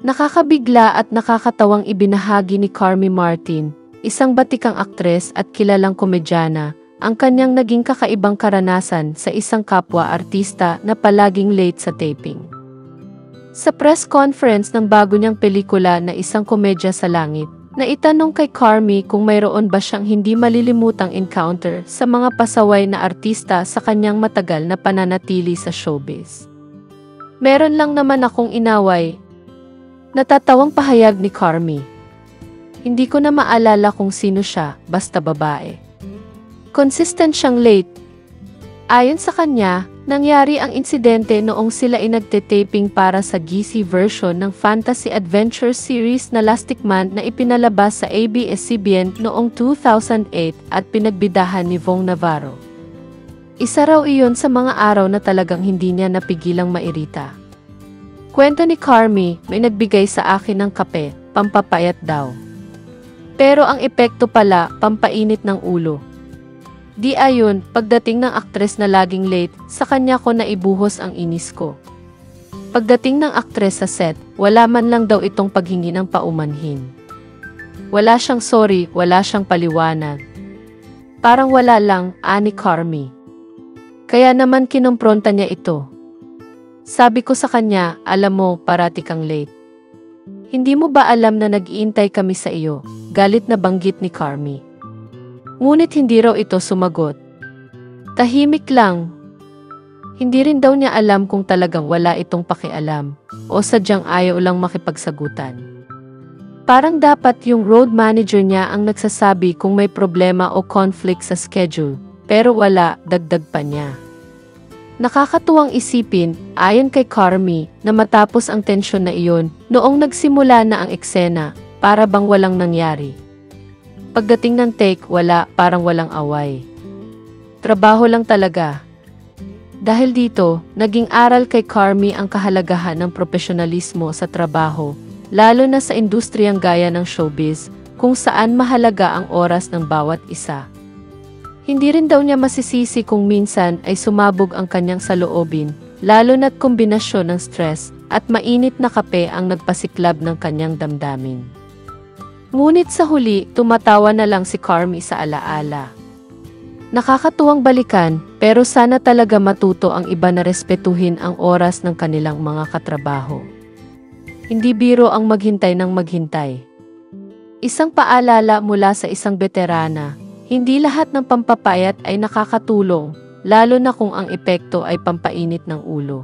Nakakabigla at nakakatawang ibinahagi ni Carmi Martin, isang batikang aktres at kilalang komedyana, ang kanyang naging kakaibang karanasan sa isang kapwa-artista na palaging late sa taping. Sa press conference ng bago niyang pelikula na Isang Komedya sa Langit, naitanong kay Carmi kung mayroon ba siyang hindi malilimutang encounter sa mga pasaway na artista sa kanyang matagal na pananatili sa showbiz. Meron lang naman akong inaway. Natatawang pahayag ni Carmi. Hindi ko na maalala kung sino siya, basta babae. Consistent siyang late. Ayon sa kanya, nangyari ang insidente noong sila ay nagte-taping para sa GC version ng fantasy adventure series na Lastic Man na ipinalabas sa ABS-CBN noong 2008 at pinagbidahan ni Vong Navarro. Isa raw iyon sa mga araw na talagang hindi niya napigilang mairita. Kwento ni Carmi, may nagbigay sa akin ng kape, pampapayat daw. Pero ang epekto pala, pampainit ng ulo. Di ayon, pagdating ng aktres na laging late, sa kanya ko naibuhos ang inis ko. Pagdating ng aktres sa set, wala man lang daw itong paghingi ng paumanhin. Wala siyang sorry, wala siyang paliwanag. Parang wala lang, ani Carmi. Kaya naman kinumpronta niya ito. Sabi ko sa kanya, alam mo, parati kang late. Hindi mo ba alam na nag-iintay kami sa iyo? Galit na banggit ni Carmi. Ngunit hindi raw ito sumagot. Tahimik lang. Hindi rin daw niya alam kung talagang wala itong pakialam o sadyang ayaw lang makipagsagutan. Parang dapat yung road manager niya ang nagsasabi kung may problema o conflict sa schedule, pero wala, dagdag pa niya. Nakakatuwang isipin, ayon kay Carmi, na matapos ang tensyon na iyon, noong nagsimula na ang eksena, para bang walang nangyari. Pagdating ng take, wala, parang walang away. Trabaho lang talaga. Dahil dito, naging aral kay Carmi ang kahalagahan ng profesionalismo sa trabaho, lalo na sa industriyang gaya ng showbiz, kung saan mahalaga ang oras ng bawat isa. Hindi rin daw niya masisisi kung minsan ay sumabog ang kanyang saloobin, lalo na't kombinasyon ng stress at mainit na kape ang nagpasiklab ng kanyang damdamin. Ngunit sa huli, tumatawa na lang si Carmi sa alaala. Nakakatuwang balikan, pero sana talaga matuto ang iba na respetuhin ang oras ng kanilang mga katrabaho. Hindi biro ang maghintay ng maghintay. Isang paalala mula sa isang veterana. Hindi lahat ng pampapayat ay nakakatulong, lalo na kung ang epekto ay pampainit ng ulo.